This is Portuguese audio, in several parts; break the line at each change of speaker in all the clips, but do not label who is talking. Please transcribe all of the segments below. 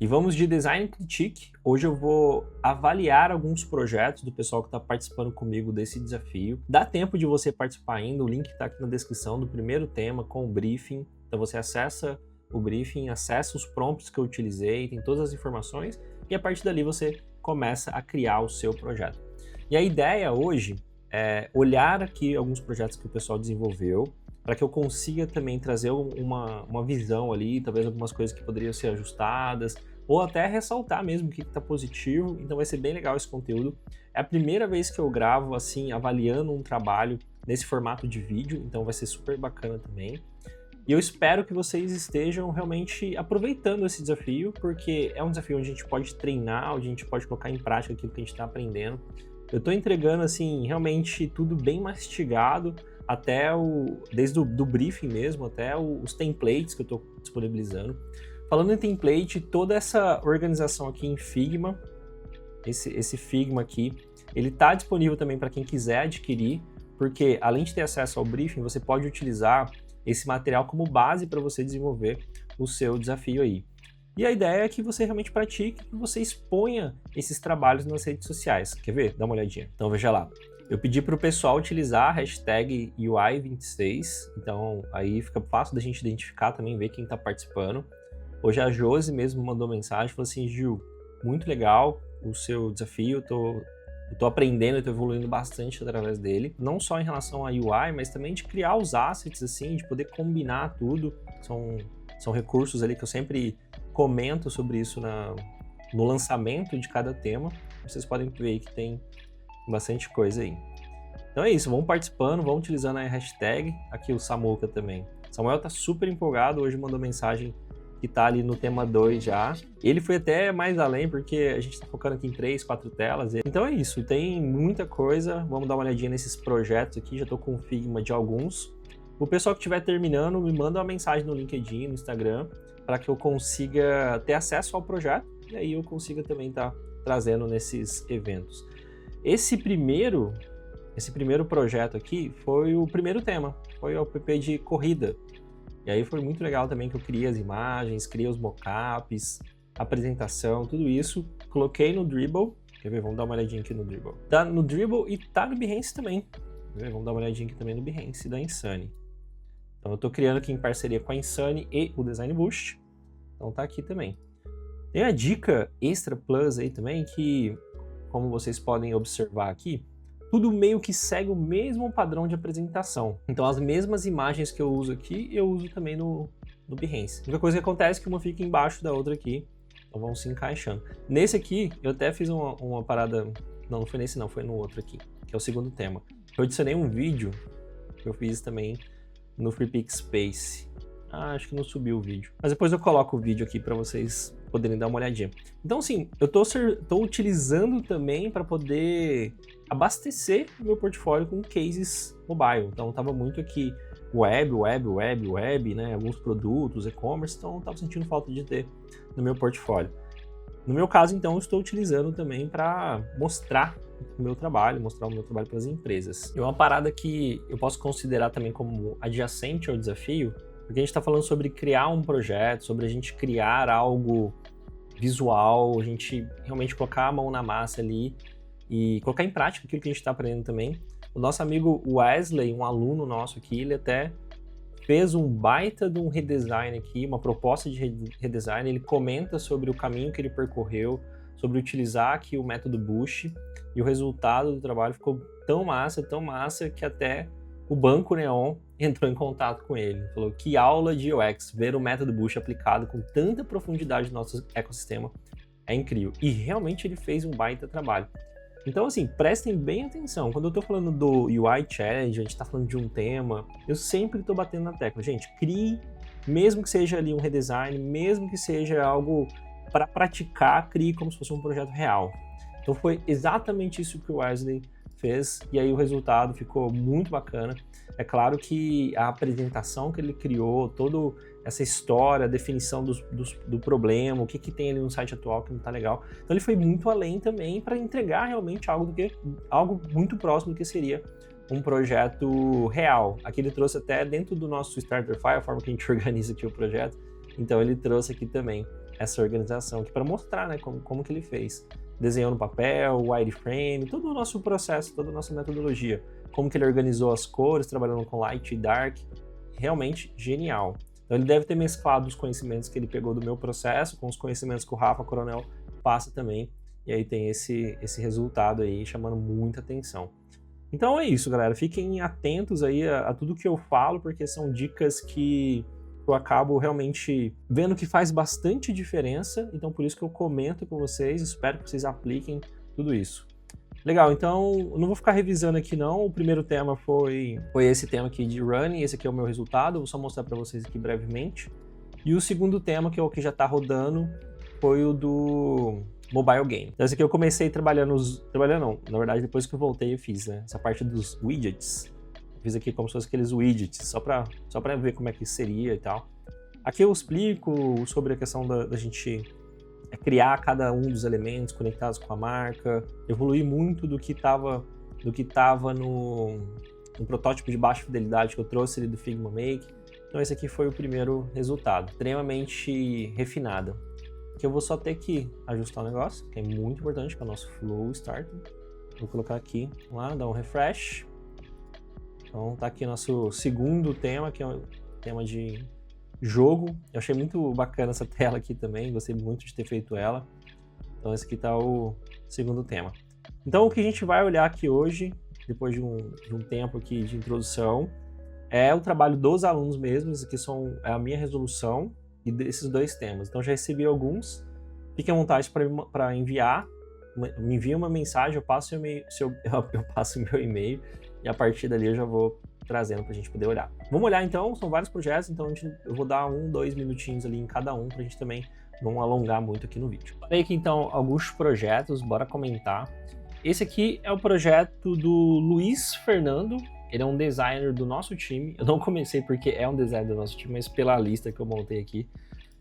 E vamos de Design Critique. Hoje eu vou avaliar alguns projetos do pessoal que está participando comigo desse desafio. Dá tempo de você participar ainda, o link está aqui na descrição do primeiro tema com o briefing. Então você acessa o briefing, acessa os prompts que eu utilizei, tem todas as informações e a partir dali você começa a criar o seu projeto. E a ideia hoje é olhar aqui alguns projetos que o pessoal desenvolveu, para que eu consiga também trazer uma visão ali, talvez algumas coisas que poderiam ser ajustadas, ou até ressaltar mesmo o que está positivo. Então vai ser bem legal esse conteúdo. É a primeira vez que eu gravo assim, avaliando um trabalho nesse formato de vídeo, então vai ser super bacana também. E eu espero que vocês estejam realmente aproveitando esse desafio, porque é um desafio onde a gente pode treinar, onde a gente pode colocar em prática aquilo que a gente está aprendendo. Eu estou entregando assim, realmente tudo bem mastigado, desde o briefing mesmo, até os templates que eu estou disponibilizando. Falando em template, toda essa organização aqui em Figma, esse Figma aqui, ele está disponível também para quem quiser adquirir, porque além de ter acesso ao briefing, você pode utilizar esse material como base para você desenvolver o seu desafio aí. E a ideia é que você realmente pratique, que você exponha esses trabalhos nas redes sociais. Quer ver? Dá uma olhadinha. Então veja lá. Eu pedi para o pessoal utilizar a hashtag UI26, então aí fica fácil da gente identificar também, ver quem está participando. Hoje a Josi mesmo mandou mensagem, falou assim: Gil, muito legal o seu desafio, eu tô aprendendo, eu tô evoluindo bastante através dele, não só em relação a UI, mas também de criar os assets, assim, de poder combinar tudo. São recursos ali que eu sempre comento sobre isso no lançamento de cada tema. Vocês podem ver aí que tem bastante coisa aí. Então é isso, vão participando, vão utilizando a hashtag. Aqui o Samuca também. Samuel tá super empolgado, hoje mandou mensagem que tá ali no tema 2 já. Ele foi até mais além, porque a gente tá focando aqui em 3, 4 telas. Então é isso, tem muita coisa. Vamos dar uma olhadinha nesses projetos aqui, já tô com o Figma de alguns. O pessoal que estiver terminando, me manda uma mensagem no LinkedIn, no Instagram, para que eu consiga ter acesso ao projeto e aí eu consiga também estar trazendo nesses eventos. Esse primeiro projeto aqui foi o primeiro tema, foi o app de corrida. E aí foi muito legal também que eu criei as imagens, criei os mockups, apresentação, tudo isso. Coloquei no Dribbble. Quer ver? Vamos dar uma olhadinha aqui no Dribbble. Tá no Dribbble e tá no Behance também. Quer ver? Vamos dar uma olhadinha aqui também no Behance da Insane. Então eu tô criando aqui em parceria com a Insane e o Design Boost. Então tá aqui também. Tem a dica extra plus aí também que, como vocês podem observar aqui, tudo meio que segue o mesmo padrão de apresentação. Então as mesmas imagens que eu uso aqui, eu uso também no Behance. A única coisa que acontece é que uma fica embaixo da outra aqui, então vão se encaixando. Nesse aqui, eu até fiz uma parada, não foi nesse não, foi no outro aqui, que é o segundo tema. Eu adicionei um vídeo que eu fiz também no FreePix Space. Acho que não subiu o vídeo. Mas depois eu coloco o vídeo aqui para vocês poderem dar uma olhadinha. Então, assim, eu tô utilizando também para poder abastecer o meu portfólio com cases mobile. Então, tava muito aqui web, né? Alguns produtos, e-commerce. Então, eu tava sentindo falta de ter no meu portfólio. No meu caso, então, eu estou utilizando também para mostrar o meu trabalho para as empresas. E uma parada que eu posso considerar também como adjacente ao desafio, porque a gente está falando sobre criar um projeto, sobre a gente criar algo visual, a gente realmente colocar a mão na massa ali e colocar em prática aquilo que a gente está aprendendo também. O nosso amigo Wesley, um aluno nosso aqui, ele até fez um baita de um redesign aqui, uma proposta de redesign. Ele comenta sobre o caminho que ele percorreu, sobre utilizar aqui o método Bush, e o resultado do trabalho ficou tão massa, que até o Banco Neon entrou em contato com ele. Falou: que aula de UX, ver o método Bush aplicado com tanta profundidade no nosso ecossistema é incrível. E realmente ele fez um baita trabalho. Então, assim, prestem bem atenção. Quando eu tô falando do UI Challenge, a gente tá falando de um tema, eu sempre tô batendo na tecla. Gente, crie, mesmo que seja ali um redesign, mesmo que seja algo para praticar, crie como se fosse um projeto real. Então foi exatamente isso que o Wesley fez, e aí o resultado ficou muito bacana. É claro que a apresentação que ele criou, toda essa história, a definição do problema, o que tem ali no site atual que não está legal. Então ele foi muito além também para entregar realmente algo muito próximo do que seria um projeto real. Aqui ele trouxe até dentro do nosso Starter File, a forma que a gente organiza aqui o projeto, então ele trouxe aqui também essa organização aqui para mostrar, né, como que ele fez. Desenhou no papel, wireframe, todo o nosso processo, toda a nossa metodologia. Como que ele organizou as cores, trabalhando com light e dark. Realmente genial. Então ele deve ter mesclado os conhecimentos que ele pegou do meu processo com os conhecimentos que o Rafa Coronel passa também. E aí tem esse resultado aí chamando muita atenção. Então é isso, galera. Fiquem atentos aí a tudo que eu falo, porque são dicas que eu acabo realmente vendo que faz bastante diferença. Então por isso que eu comento com vocês, espero que vocês apliquem tudo isso. Legal, então eu não vou ficar revisando aqui não. O primeiro tema foi esse tema aqui de running, esse aqui é o meu resultado, eu vou só mostrar para vocês aqui brevemente. E o segundo tema, que é o que já está rodando, foi o do mobile game. Então esse aqui eu comecei trabalhando não, na verdade depois que eu voltei eu fiz, né, essa parte dos widgets. Eu fiz aqui como se fosse aqueles widgets, só para ver como é que seria e tal. Aqui eu explico sobre a questão da gente criar cada um dos elementos conectados com a marca, evoluir muito do que estava no protótipo de baixa fidelidade que eu trouxe ali do Figma Make. Então esse aqui foi o primeiro resultado, extremamente refinado. Aqui eu vou só ter que ajustar o negócio, que é muito importante para o nosso Flow Starter. Vou colocar aqui, vamos lá, dar um refresh. Então tá aqui nosso segundo tema, que é o tema de jogo. Eu achei muito bacana essa tela aqui também, gostei muito de ter feito ela. Então esse aqui tá o segundo tema. Então o que a gente vai olhar aqui hoje, depois de um tempo aqui de introdução, é o trabalho dos alunos mesmo. Isso aqui é a minha resolução e desses dois temas. Então já recebi alguns, fiquem à vontade para enviar, me envia uma mensagem, eu passo o meu e-mail e a partir dali eu já vou trazendo para a gente poder olhar. Vamos olhar então, são vários projetos, então eu vou dar 2 minutinhos ali em cada um para a gente também não alongar muito aqui no vídeo. Falei aqui então alguns projetos, bora comentar. Esse aqui é o projeto do Luiz Fernando, ele é um designer do nosso time. Eu não comecei porque é um designer do nosso time, mas pela lista que eu montei aqui,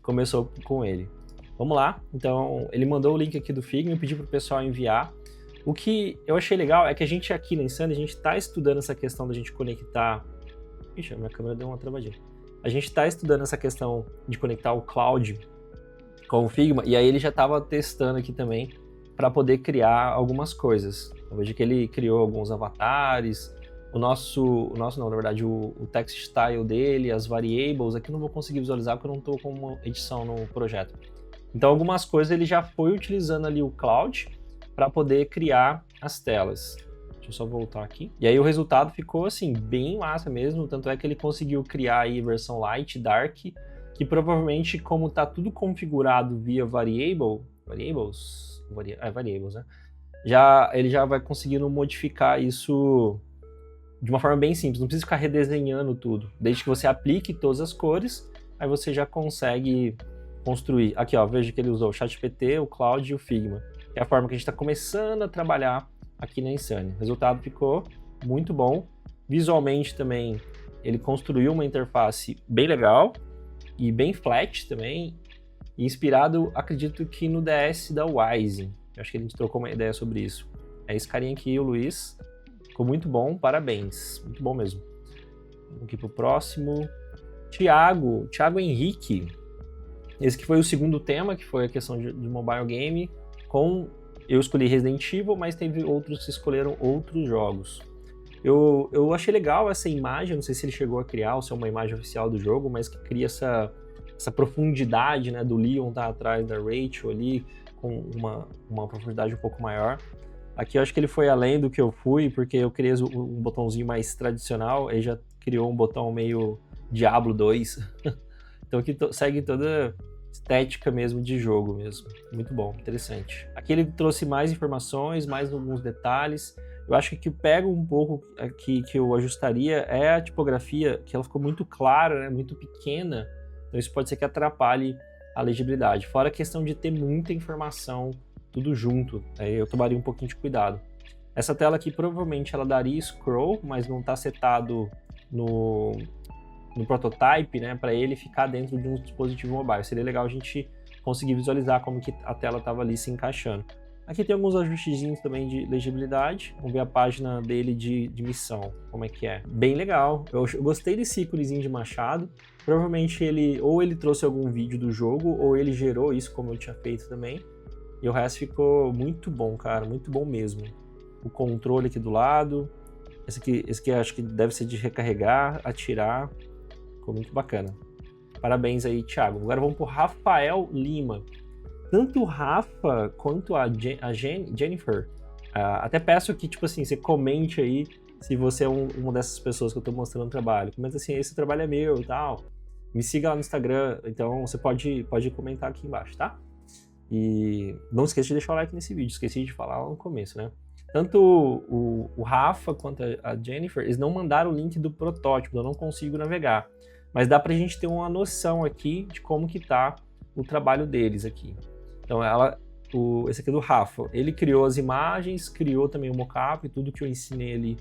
começou com ele. Vamos lá, então ele mandou o link aqui do Figma e pediu para o pessoal enviar. O que eu achei legal é que a gente aqui na Insane, a gente está estudando essa questão da gente conectar... Ixi, a minha câmera deu uma travadinha. A gente está estudando essa questão de conectar o Cloud com o Figma, e aí ele já estava testando aqui também para poder criar algumas coisas. Eu vejo que ele criou alguns avatares, o text style dele, as variables, aqui eu não vou conseguir visualizar porque eu não estou com uma edição no projeto. Então algumas coisas ele já foi utilizando ali o Cloud para poder criar as telas. Deixa eu só voltar aqui. E aí o resultado ficou assim, bem massa mesmo, tanto é que ele conseguiu criar aí a versão Light e Dark, que provavelmente como está tudo configurado via variables, né? Ele já vai conseguindo modificar isso de uma forma bem simples, não precisa ficar redesenhando tudo. Desde que você aplique todas as cores, aí você já consegue construir. Aqui ó, veja que ele usou o ChatGPT, o Cloud e o Figma. É a forma que a gente está começando a trabalhar aqui na Insane. O resultado ficou muito bom. Visualmente também, ele construiu uma interface bem legal e bem flat também, inspirado, acredito que no DS da Wise. Eu acho que a gente trocou uma ideia sobre isso. É esse carinha aqui, o Luiz. Ficou muito bom, parabéns. Muito bom mesmo. Vamos aqui pro próximo. Thiago Henrique. Esse que foi o segundo tema, que foi a questão de mobile game. Eu escolhi Resident Evil, mas teve outros que escolheram outros jogos. Eu achei legal essa imagem, não sei se ele chegou a criar ou se é uma imagem oficial do jogo, mas que cria essa profundidade, né, do Leon tá atrás da Rachel ali, com uma profundidade um pouco maior. Aqui eu acho que ele foi além do que eu fui, porque eu queria um botãozinho mais tradicional, ele já criou um botão meio Diablo 2. Então aqui segue toda estética mesmo de jogo mesmo. Muito bom, interessante. Aqui ele trouxe mais informações, mais alguns detalhes. Eu acho que o que pega um pouco aqui que eu ajustaria é a tipografia, que ela ficou muito clara, né, muito pequena. Então isso pode ser que atrapalhe a legibilidade. Fora a questão de ter muita informação tudo junto, aí eu tomaria um pouquinho de cuidado. Essa tela aqui provavelmente ela daria scroll, mas não está setado no prototype, né, para ele ficar dentro de um dispositivo mobile. Seria legal a gente conseguir visualizar como que a tela estava ali se encaixando. Aqui tem alguns ajustezinhos também de legibilidade. Vamos ver a página dele de missão, como é que é. Bem legal. Eu gostei desse íconezinho de machado. Provavelmente ele trouxe algum vídeo do jogo, ou ele gerou isso, como eu tinha feito também. E o resto ficou muito bom, cara, muito bom mesmo. O controle aqui do lado. Esse aqui acho que deve ser de recarregar, atirar. Ficou muito bacana. Parabéns aí, Thiago. Agora vamos pro Rafael Lima. Tanto o Rafa quanto a Jennifer, até peço que, tipo assim, você comente aí se você é uma dessas pessoas que eu tô mostrando o trabalho. Comenta assim, esse trabalho é meu e tal. Me siga lá no Instagram, então você pode comentar aqui embaixo, tá? E não esqueça de deixar o like nesse vídeo, esqueci de falar lá no começo, né? Tanto o Rafa quanto a Jennifer, eles não mandaram o link do protótipo, eu não consigo navegar. Mas dá pra gente ter uma noção aqui de como que tá o trabalho deles aqui. Então esse aqui é do Rafa, ele criou as imagens, criou também o mockup, tudo que eu ensinei ali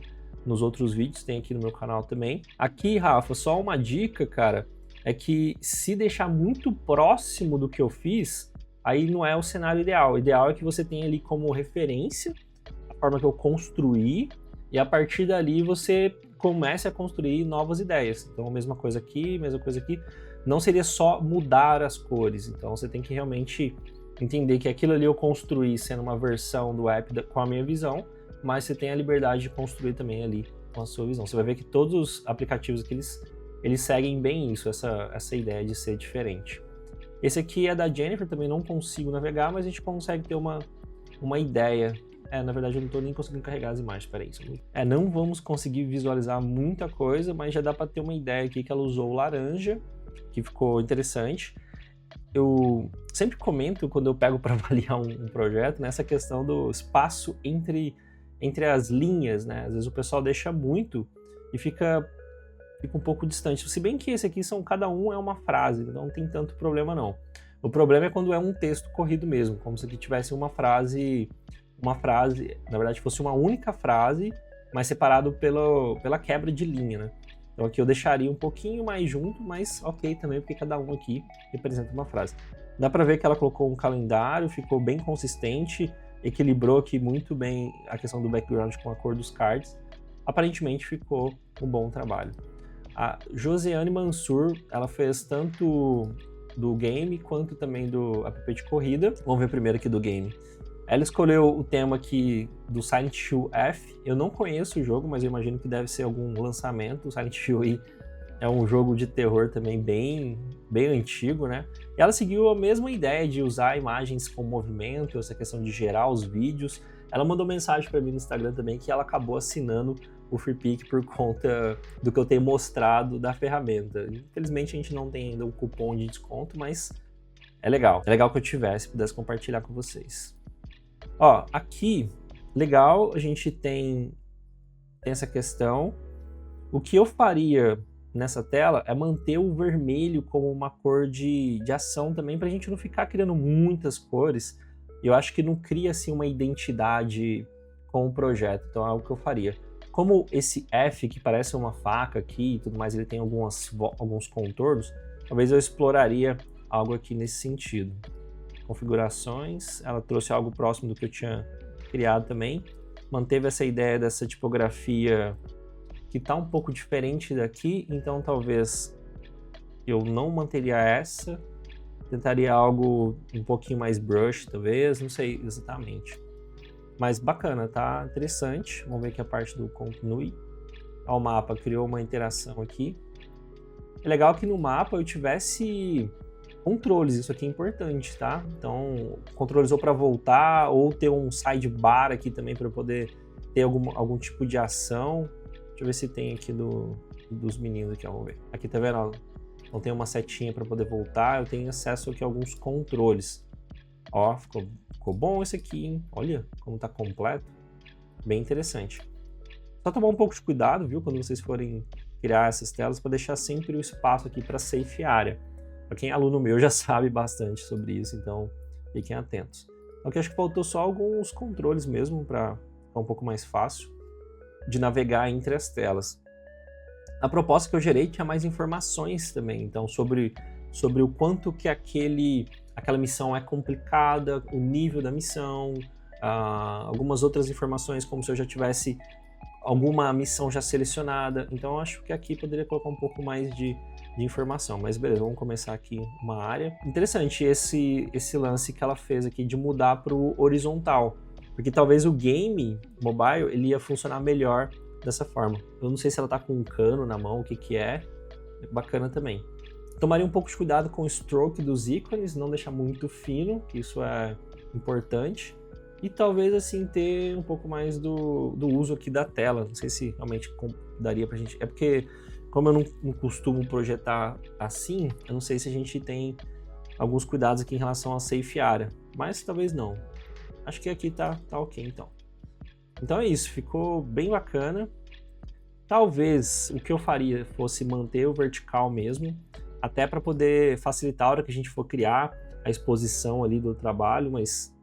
nos outros vídeos, tem aqui no meu canal também. Aqui, Rafa, só uma dica, cara, é que se deixar muito próximo do que eu fiz, aí não é o cenário ideal. O ideal é que você tenha ali como referência a forma que eu construí, e a partir dali você comece a construir novas ideias. Então a mesma coisa aqui, não seria só mudar as cores, então você tem que realmente entender que aquilo ali eu construí sendo uma versão do app com a minha visão, mas você tem a liberdade de construir também ali com a sua visão. Você vai ver que todos os aplicativos aqui, eles seguem bem isso, essa ideia de ser diferente. Esse aqui é da Jennifer, também não consigo navegar, mas a gente consegue ter uma ideia. Na verdade eu não estou nem conseguindo carregar as imagens, peraí. Não vamos conseguir visualizar muita coisa, mas já dá para ter uma ideia aqui que ela usou o laranja, que ficou interessante. Eu sempre comento quando eu pego para avaliar um projeto, nessa questão do espaço entre as linhas, né? Às vezes o pessoal deixa muito e fica um pouco distante. Se bem que esse aqui cada um é uma frase, então não tem tanto problema não. O problema é quando é um texto corrido mesmo, como se aqui tivesse uma frase, na verdade fosse uma única frase, mas separado pela quebra de linha, né? Então aqui eu deixaria um pouquinho mais junto, mas ok também, porque cada um aqui representa uma frase. Dá pra ver que ela colocou um calendário, ficou bem consistente, equilibrou aqui muito bem a questão do background com a cor dos cards. Aparentemente ficou um bom trabalho. A Josiane Mansur, ela fez tanto do game quanto também do app de corrida. Vamos ver primeiro aqui do game. Ela escolheu o tema aqui do Silent Hill F. Eu não conheço o jogo, mas eu imagino que deve ser algum lançamento. O Silent Hill aí é um jogo de terror também bem antigo, né? E ela seguiu a mesma ideia de usar imagens com movimento, essa questão de gerar os vídeos. Ela mandou mensagem para mim no Instagram também que ela acabou assinando o FreePic por conta do que eu tenho mostrado da ferramenta. Infelizmente a gente não tem ainda um cupom de desconto, mas é legal. É legal que eu pudesse compartilhar com vocês. Ó, aqui, legal, a gente tem essa questão. O que eu faria nessa tela é manter o vermelho como uma cor de ação também, pra gente não ficar criando muitas cores. Eu acho que não cria, assim, uma identidade com o projeto, então é algo que eu faria. Como esse F, que parece uma faca aqui e tudo mais, ele tem alguns contornos, talvez eu exploraria algo aqui nesse sentido. Configurações, ela trouxe algo próximo do que eu tinha criado também. Manteve essa ideia dessa tipografia que está um pouco diferente daqui, então talvez eu não manteria essa. Tentaria algo um pouquinho mais brush, talvez, não sei exatamente. Mas bacana, tá interessante. Vamos ver aqui a parte do continue. O mapa criou uma interação aqui. É legal que no mapa eu tivesse controles, isso aqui é importante, tá? Então, controles ou para voltar, ou ter um sidebar aqui também para poder ter algum tipo de ação. Deixa eu ver se tem aqui dos meninos aqui, ó, vamos ver. Aqui tá vendo? Então tem uma setinha para poder voltar, eu tenho acesso aqui a alguns controles. Ó, ficou bom esse aqui, hein? Olha como tá completo. Bem interessante. Só tomar um pouco de cuidado, viu? Quando vocês forem criar essas telas, para deixar sempre o espaço aqui para safe area. Para quem é aluno meu já sabe bastante sobre isso, então fiquem atentos. Aqui acho que faltou só alguns controles mesmo para ficar um pouco mais fácil de navegar entre as telas. A proposta que eu gerei tinha mais informações também, então sobre o quanto que aquela missão é complicada, o nível da missão, algumas outras informações, como se eu já tivesse alguma missão já selecionada. Então eu acho que aqui poderia colocar um pouco mais de informação, mas beleza, vamos começar aqui uma área. Interessante esse lance que ela fez aqui de mudar para o horizontal, porque talvez o game mobile ele ia funcionar melhor dessa forma. Eu não sei se ela tá com um cano na mão, o que é bacana também. Tomaria um pouco de cuidado com o stroke dos ícones, não deixar muito fino, que isso é importante. E talvez assim ter um pouco mais do uso aqui da tela. Não sei se realmente daria pra gente. É porque, como eu não costumo projetar assim, eu não sei se a gente tem alguns cuidados aqui em relação a safe area. Mas talvez não. Acho que aqui tá ok então. Então é isso, ficou bem bacana. Talvez o que eu faria fosse manter o vertical mesmo, até para poder facilitar a hora que a gente for criar a exposição ali do trabalho, mas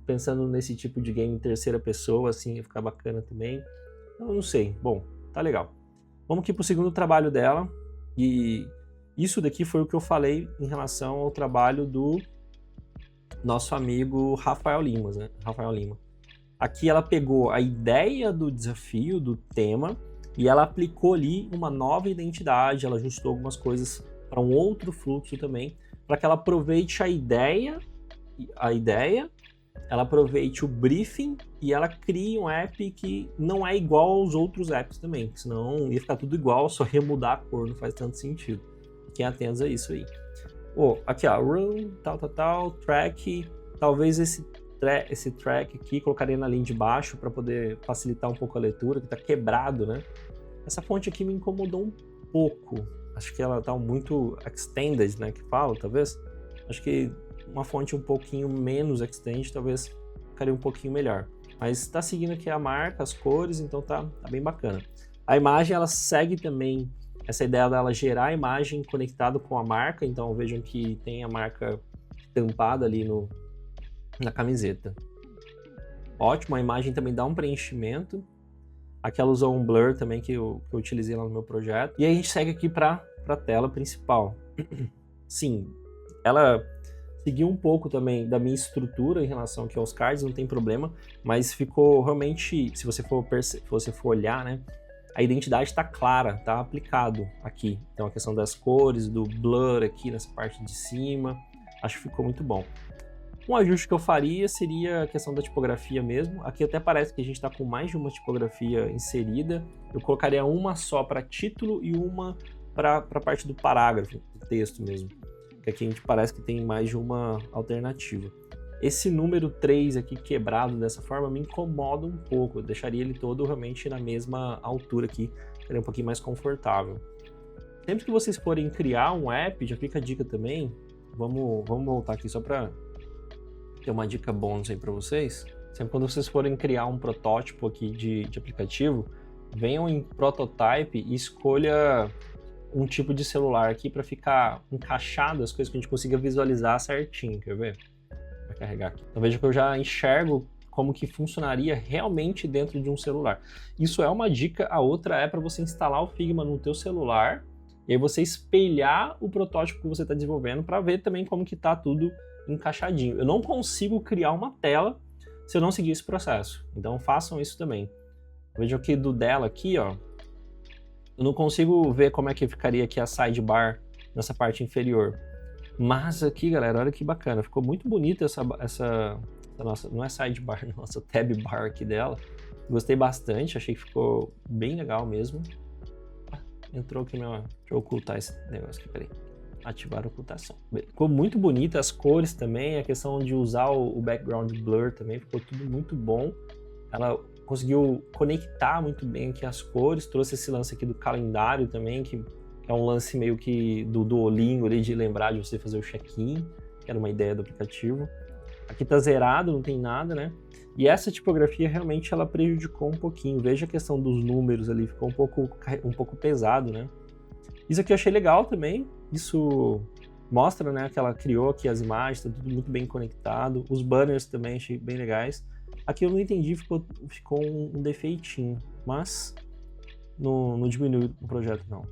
pensando nesse tipo de game em terceira pessoa, assim, ia ficar bacana também. Eu não sei. Bom, tá legal. Vamos aqui pro segundo trabalho dela. E isso daqui foi o que eu falei em relação ao trabalho do nosso amigo Rafael Lima, né? Rafael Lima. Aqui ela pegou a ideia do desafio, do tema, e ela aplicou ali uma nova identidade, ela ajustou algumas coisas para um outro fluxo também, para que ela aproveite a ideia, ela aproveite o briefing e ela crie um app que não é igual aos outros apps também, senão ia ficar tudo igual, só ia mudar a cor, não faz tanto sentido. Fiquem atentos a isso aí. Aqui ó, run, tal, track, talvez esse track aqui colocaria na linha de baixo para poder facilitar um pouco a leitura, que está quebrado, né? Essa fonte aqui me incomodou um pouco, acho que ela está muito extended, né, que fala, talvez. Acho que uma fonte um pouquinho menos extended talvez ficaria um pouquinho melhor. Mas está seguindo aqui a marca, as cores, então tá bem bacana. A imagem, ela segue também essa ideia dela gerar a imagem conectado com a marca, então vejam que tem a marca estampada ali na camiseta. Ótimo, a imagem também dá um preenchimento. Aqui ela usou um blur também que eu utilizei lá no meu projeto. E aí a gente segue aqui para a tela principal. Sim, ela seguiu um pouco também da minha estrutura em relação aqui aos cards, não tem problema, mas ficou realmente, se você for olhar, né, a identidade está clara, está aplicado aqui. Então a questão das cores, do blur aqui nessa parte de cima, acho que ficou muito bom. Um ajuste que eu faria seria a questão da tipografia mesmo. Aqui até parece que a gente está com mais de uma tipografia inserida. Eu colocaria uma só para título e uma para a parte do parágrafo, do texto mesmo. Que aqui a gente parece que tem mais de uma alternativa. Esse número 3 aqui quebrado dessa forma me incomoda um pouco. Eu deixaria ele todo realmente na mesma altura aqui, seria um pouquinho mais confortável. Sempre que vocês forem criar um app, já fica a dica também. Vamos voltar aqui só para ter uma dica bônus aí para vocês. Sempre quando vocês forem criar um protótipo aqui de aplicativo, venham em Prototype e escolha um tipo de celular aqui para ficar encaixado as coisas que a gente consiga visualizar certinho, quer ver? Vai carregar aqui. Então veja que eu já enxergo como que funcionaria realmente dentro de um celular. Isso é uma dica, a outra é para você instalar o Figma no teu celular e aí você espelhar o protótipo que você está desenvolvendo para ver também como que tá tudo encaixadinho. Eu não consigo criar uma tela se eu não seguir esse processo. Então façam isso também. Veja que do dela aqui, ó, eu não consigo ver como é que ficaria aqui a sidebar nessa parte inferior. Mas aqui, galera, olha que bacana. Ficou muito bonita essa nossa, não é sidebar, nossa tab bar aqui dela. Gostei bastante, achei que ficou bem legal mesmo. Entrou aqui deixa eu ocultar esse negócio aqui, peraí. Ativar a ocultação. Ficou muito bonita, as cores também, a questão de usar o background blur também, ficou tudo muito bom. Ela conseguiu conectar muito bem aqui as cores, trouxe esse lance aqui do calendário também, que é um lance meio que do Duolingo ali, de lembrar de você fazer o check-in, que era uma ideia do aplicativo. Aqui tá zerado, não tem nada, né? E essa tipografia realmente ela prejudicou um pouquinho. Veja a questão dos números ali, ficou um pouco pesado, né? Isso aqui eu achei legal também. Isso mostra, né, que ela criou aqui as imagens, tá tudo muito bem conectado. Os banners também achei bem legais. Aqui eu não entendi, ficou um defeitinho, mas não diminuiu o projeto não.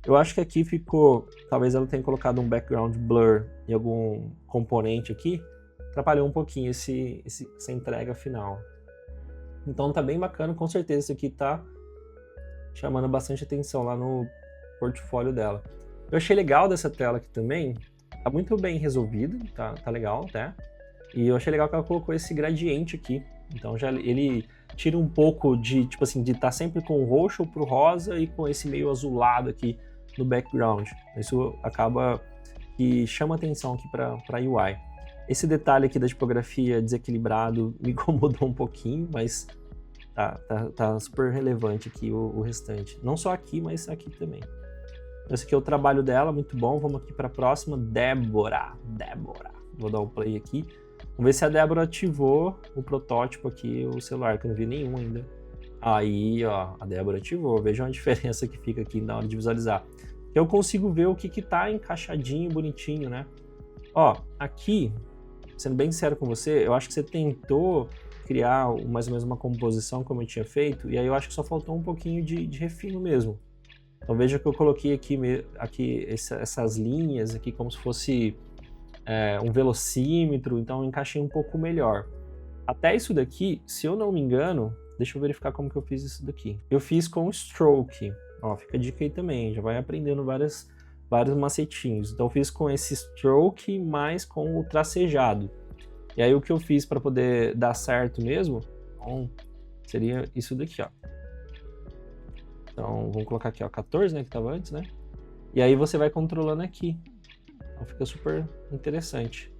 Eu acho que aqui ficou, talvez ela tenha colocado um background blur em algum componente aqui, atrapalhou um pouquinho essa entrega final. Então tá bem bacana, com certeza isso aqui tá chamando bastante atenção lá no portfólio dela. Eu achei legal dessa tela aqui também, tá muito bem resolvido, tá legal até. E eu achei legal que ela colocou esse gradiente aqui. Então já ele tira um pouco de, tipo assim, de estar sempre com o roxo pro rosa e com esse meio azulado aqui no background. Isso acaba que chama atenção aqui para UI. Esse detalhe aqui da tipografia desequilibrado me incomodou um pouquinho, mas tá super relevante aqui o restante. Não só aqui, mas aqui também. Esse aqui é o trabalho dela, muito bom. Vamos aqui para a próxima, Débora. Vou dar o play aqui. Vamos ver se a Débora ativou o protótipo aqui, o celular, que eu não vi nenhum ainda. Aí, ó, a Débora ativou. Vejam a diferença que fica aqui na hora de visualizar. Eu consigo ver o que tá encaixadinho, bonitinho, né? Ó, aqui, sendo bem sincero com você, eu acho que você tentou criar mais ou menos uma composição como eu tinha feito, e aí eu acho que só faltou um pouquinho de refino mesmo. Então veja que eu coloquei aqui essas linhas aqui como se fosse um velocímetro, então eu encaixei um pouco melhor. Até isso daqui, se eu não me engano, deixa eu verificar como que eu fiz isso daqui. Eu fiz com stroke, ó, fica a dica aí também, já vai aprendendo vários macetinhos. Então eu fiz com esse stroke mais com o tracejado. E aí o que eu fiz para poder dar certo mesmo, então, seria isso daqui, ó. Então vamos colocar aqui, ó, 14, né, que estava antes, né? E aí você vai controlando aqui. Então fica super interessante.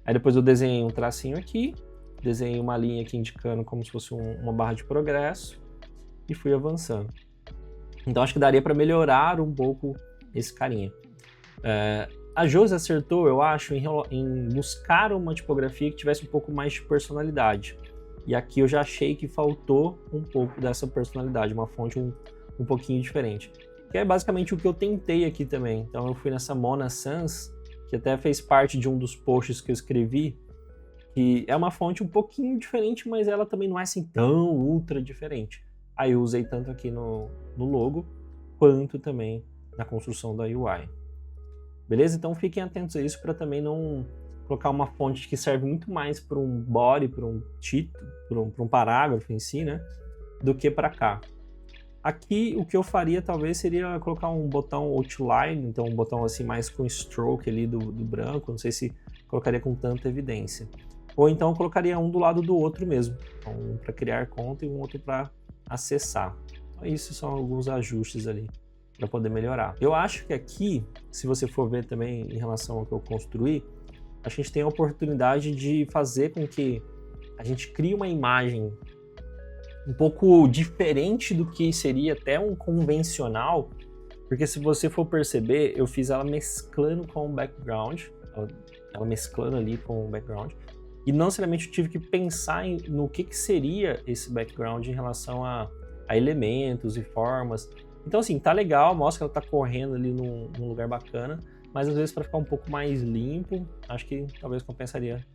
Aí depois eu desenhei um tracinho aqui, desenhei uma linha aqui indicando como se fosse uma barra de progresso e fui avançando. Então acho que daria para melhorar um pouco esse carinha. A Josi acertou, eu acho, em buscar uma tipografia que tivesse um pouco mais de personalidade. E aqui eu já achei que faltou um pouco dessa personalidade, uma fonte um pouquinho diferente. Que é basicamente o que eu tentei aqui também. Então eu fui nessa Mona Sans, que até fez parte de um dos posts que eu escrevi, que é uma fonte um pouquinho diferente, mas ela também não é assim tão ultra diferente. Aí eu usei tanto aqui no logo, quanto também na construção da UI. Beleza? Então fiquem atentos a isso para também não colocar uma fonte que serve muito mais para um body, para um título, para um parágrafo em si, né? Do que para cá. Aqui o que eu faria talvez seria colocar um botão outline, então um botão assim mais com stroke ali do branco, não sei se colocaria com tanta evidência. Ou então eu colocaria um do lado do outro mesmo, então, um para criar conta e um outro para acessar. Então, isso são alguns ajustes ali para poder melhorar. Eu acho que aqui, se você for ver também em relação ao que eu construí, a gente tem a oportunidade de fazer com que a gente crie uma imagem um pouco diferente do que seria até um convencional, porque se você for perceber, eu fiz ela mesclando com o background, ela mesclando ali com o background, e não necessariamente eu tive que pensar no que seria esse background em relação a elementos e formas. Então assim, tá legal, mostra que ela tá correndo ali num lugar bacana, mas às vezes para ficar um pouco mais limpo, acho que talvez compensaria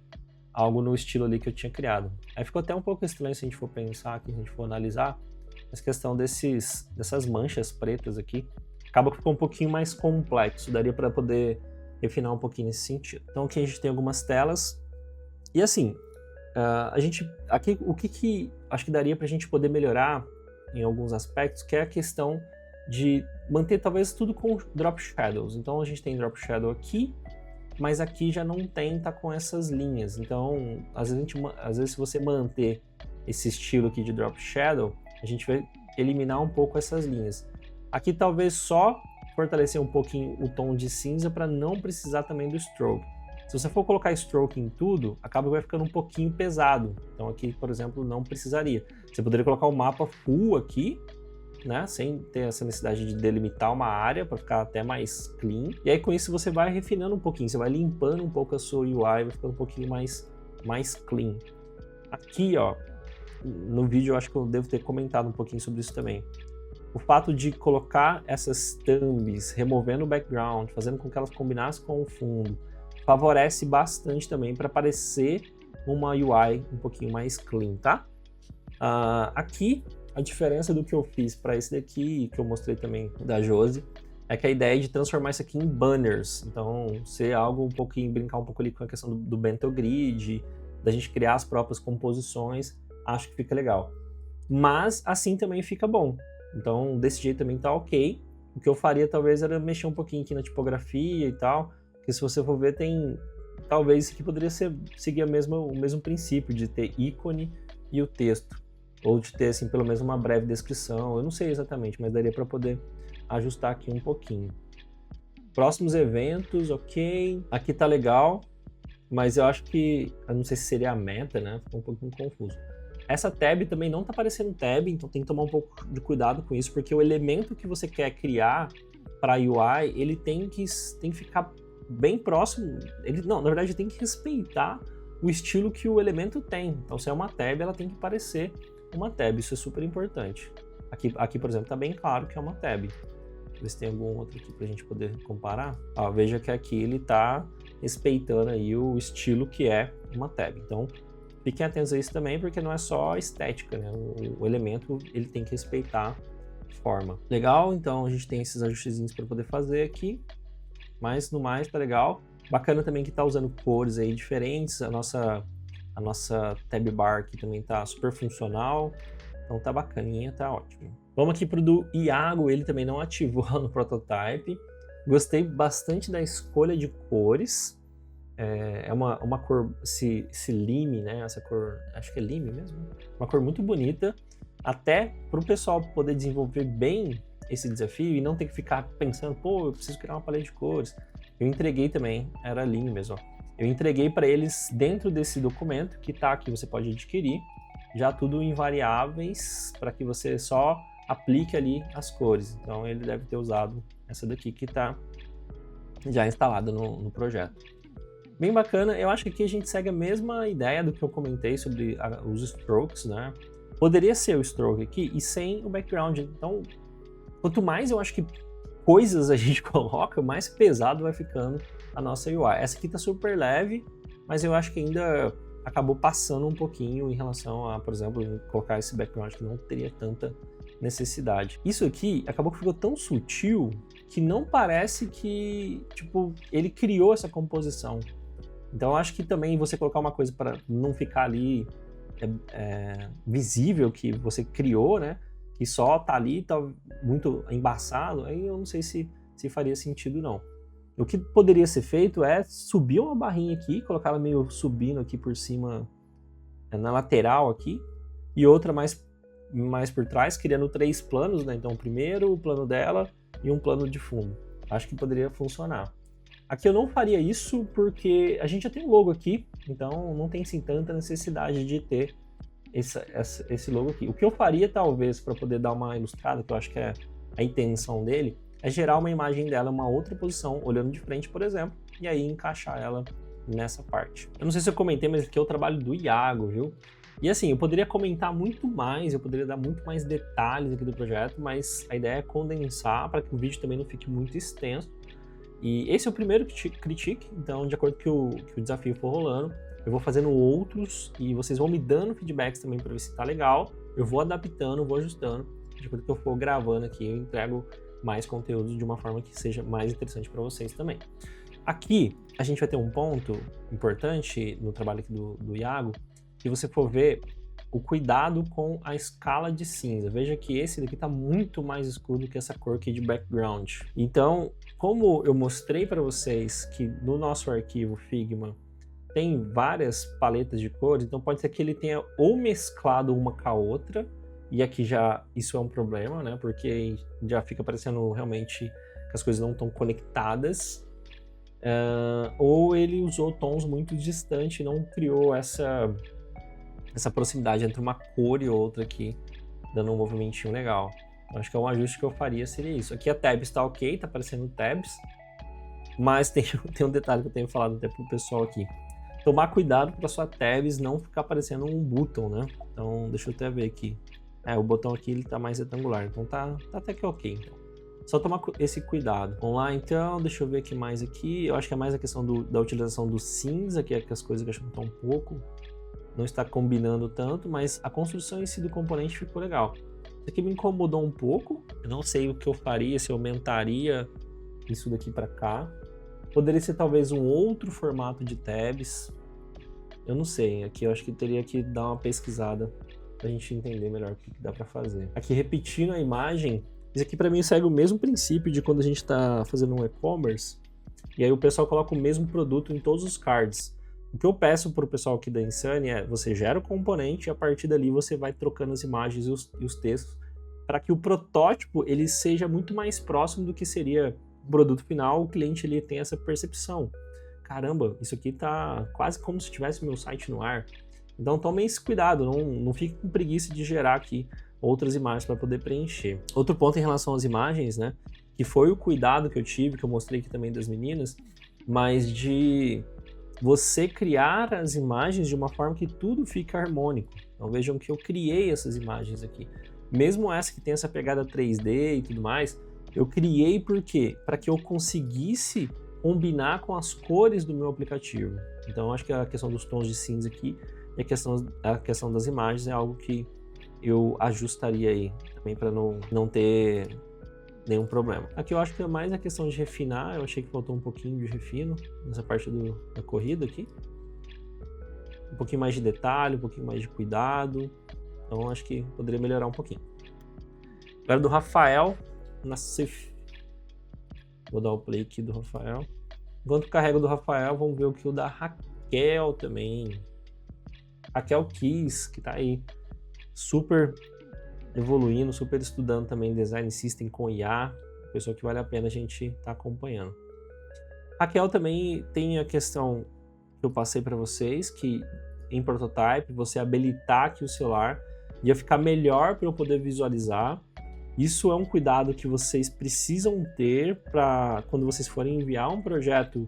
algo no estilo ali que eu tinha criado. Aí ficou até um pouco estranho se a gente for pensar aqui, se a gente for analisar, essa questão dessas manchas pretas aqui, acaba que ficou um pouquinho mais complexo, daria para poder refinar um pouquinho nesse sentido. Então aqui a gente tem algumas telas, e assim, a gente, aqui o que acho que daria para a gente poder melhorar em alguns aspectos, que é a questão de manter talvez tudo com drop shadows. Então a gente tem drop shadow aqui, mas aqui já não tem, tá com essas linhas. Então, às vezes se você manter esse estilo aqui de drop shadow, a gente vai eliminar um pouco essas linhas. Aqui talvez só fortalecer um pouquinho o tom de cinza para não precisar também do stroke. Se você for colocar stroke em tudo, acaba que vai ficando um pouquinho pesado. Então aqui, por exemplo, não precisaria. Você poderia colocar o mapa full aqui, né, sem ter essa necessidade de delimitar uma área para ficar até mais clean. E aí com isso você vai refinando um pouquinho, você vai limpando um pouco a sua UI, vai ficando um pouquinho mais clean. Aqui, ó, no vídeo eu acho que eu devo ter comentado um pouquinho sobre isso também. O fato de colocar essas thumbs, removendo o background, fazendo com que elas combinassem com o fundo, favorece bastante também para parecer uma UI um pouquinho mais clean, tá? Aqui, a diferença do que eu fiz para esse daqui, que eu mostrei também da Josi, é que a ideia é de transformar isso aqui em banners. Então, ser algo um pouquinho, brincar um pouco ali com a questão do bento grid, da gente criar as próprias composições, acho que fica legal. Mas assim também fica bom. Então, desse jeito também tá ok. O que eu faria talvez era mexer um pouquinho aqui na tipografia e tal, porque se você for ver, tem... Talvez isso aqui poderia seguir o mesmo princípio de ter ícone e o texto. Ou de ter, assim, pelo menos uma breve descrição. Eu não sei exatamente, mas daria para poder ajustar aqui um pouquinho. Próximos eventos, ok. Aqui tá legal, mas eu acho que... Eu não sei se seria a meta, né? Ficou um pouquinho confuso. Essa tab também não tá parecendo tab, então tem que tomar um pouco de cuidado com isso, porque o elemento que você quer criar para a UI, ele tem que ficar bem próximo. Não, na verdade, tem que respeitar o estilo que o elemento tem. Então, se é uma tab, ela tem que parecer uma tab. Isso é super importante. Aqui, por exemplo, tá bem claro que é uma tab. Ver se tem algum outro aqui pra gente poder comparar. Ó, veja que aqui ele tá respeitando aí o estilo que é uma tab. Então, fiquem atentos a isso também, porque não é só estética, né? O elemento, ele tem que respeitar forma. Legal, então a gente tem esses ajustezinhos para poder fazer aqui, mas no mais tá legal. Bacana também que tá usando cores aí diferentes, a nossa tab bar aqui também tá super funcional, então tá bacaninha, tá ótimo. Vamos aqui pro do Iago, ele também não ativou no prototype. Gostei bastante da escolha de cores. É uma cor, esse lime, né? Essa cor, acho que é lime mesmo. Uma cor muito bonita, até para o pessoal poder desenvolver bem esse desafio e não ter que ficar pensando, pô, eu preciso criar uma paleta de cores. Eu entreguei também, era lime mesmo. Ó. Eu entreguei para eles dentro desse documento que tá aqui, você pode adquirir, já tudo em variáveis para que você só aplique ali as cores. Então ele deve ter usado essa daqui que está já instalada no projeto. Bem bacana, eu acho que aqui a gente segue a mesma ideia do que eu comentei sobre os strokes, né? Poderia ser o stroke aqui e sem o background. Então, quanto mais eu acho que coisas a gente coloca, mais pesado vai ficando a nossa UI. Essa aqui tá super leve, mas eu acho que ainda acabou passando um pouquinho em relação a, por exemplo, colocar esse background que não teria tanta necessidade. Isso aqui acabou que ficou tão sutil que não parece que, tipo, ele criou essa composição. Então eu acho que também você colocar uma coisa para não ficar ali visível que você criou, né? Que só tá ali, tá muito embaçado, aí eu não sei se faria sentido não. O que poderia ser feito é subir uma barrinha aqui, colocar ela meio subindo aqui por cima, na lateral aqui, e outra mais por trás, criando 3 planos, né? Então, primeiro o plano dela e um plano de fundo. Acho que poderia funcionar. Aqui eu não faria isso porque a gente já tem um logo aqui, então não tem sim tanta necessidade de ter esse logo aqui. O que eu faria, talvez, para poder dar uma ilustrada, que eu acho que é a intenção dele, é gerar uma imagem dela em uma outra posição, olhando de frente, por exemplo, e aí encaixar ela nessa parte. Eu não sei se eu comentei, mas aqui é o trabalho do Iago, viu? E assim, eu poderia comentar muito mais, eu poderia dar muito mais detalhes aqui do projeto, mas a ideia é condensar para que o vídeo também não fique muito extenso. E esse é o primeiro critique, então de acordo com que o desafio for rolando, eu vou fazendo outros e vocês vão me dando feedbacks também para ver se tá legal. Eu vou adaptando, vou ajustando, de acordo com que eu for gravando aqui, eu entrego mais conteúdo de uma forma que seja mais interessante para vocês também. Aqui a gente vai ter um ponto importante no trabalho aqui do Iago, se você for ver o cuidado com a escala de cinza. Veja que esse daqui está muito mais escuro do que essa cor aqui de background. Então, como eu mostrei para vocês que no nosso arquivo Figma tem várias paletas de cores, então pode ser que ele tenha ou mesclado uma com a outra, e aqui já isso é um problema, né? Porque já fica parecendo realmente que as coisas não estão conectadas, ou ele usou tons muito distantes e não criou essa proximidade entre uma cor e outra aqui, dando um movimentinho legal. Então, acho que é um ajuste que eu faria, seria isso. Aqui a tabs está ok, está aparecendo tabs, mas tem um detalhe que eu tenho falado até pro pessoal aqui. Tomar cuidado para sua tabs não ficar parecendo um botão, né? Então, deixa eu até ver aqui. O botão aqui ele tá mais retangular, então tá até que ok. Então. Só tomar esse cuidado. Vamos lá, então, deixa eu ver aqui mais aqui. Eu acho que é mais a questão da utilização do cinza, que é que as coisas que eu acho que estão um pouco... Não está combinando tanto, mas a construção em si do componente ficou legal. Isso aqui me incomodou um pouco. Eu não sei o que eu faria, se eu aumentaria isso daqui para cá. Poderia ser talvez um outro formato de tabs. Eu não sei, aqui eu acho que teria que dar uma pesquisada pra gente entender melhor o que dá para fazer. Aqui repetindo a imagem, isso aqui para mim segue o mesmo princípio de quando a gente está fazendo um e-commerce, e aí o pessoal coloca o mesmo produto em todos os cards. O que eu peço para o pessoal aqui da Insane é, você gera o componente e a partir dali você vai trocando as imagens e os textos para que o protótipo ele seja muito mais próximo do que seria o produto final, o cliente ele tem essa percepção. Caramba, isso aqui tá quase como se tivesse meu site no ar. Então tomem esse cuidado, não fique com preguiça de gerar aqui outras imagens para poder preencher. Outro ponto em relação às imagens, né, que foi o cuidado que eu tive, que eu mostrei aqui também das meninas, mas de você criar as imagens de uma forma que tudo fica harmônico. Então vejam que eu criei essas imagens aqui. Mesmo essa que tem essa pegada 3D e tudo mais, eu criei por quê? Para que eu conseguisse combinar com as cores do meu aplicativo. Então acho que a questão dos tons de cinza aqui e a questão das imagens é algo que eu ajustaria aí também para não ter nenhum problema. Aqui eu acho que é mais a questão de refinar, eu achei que faltou um pouquinho de refino nessa parte da corrida aqui. Um pouquinho mais de detalhe, um pouquinho mais de cuidado, então acho que poderia melhorar um pouquinho. Agora do Rafael Nassif. Vou dar o play aqui do Rafael. Enquanto carrego do Rafael, vamos ver o que o da Raquel também. Raquel Kiss, que tá aí super evoluindo, super estudando também Design System com IA, pessoa que vale a pena a gente estar acompanhando. Raquel também tem a questão que eu passei para vocês, que em Prototype você habilitar aqui o celular ia ficar melhor para eu poder visualizar. Isso é um cuidado que vocês precisam ter para quando vocês forem enviar um projeto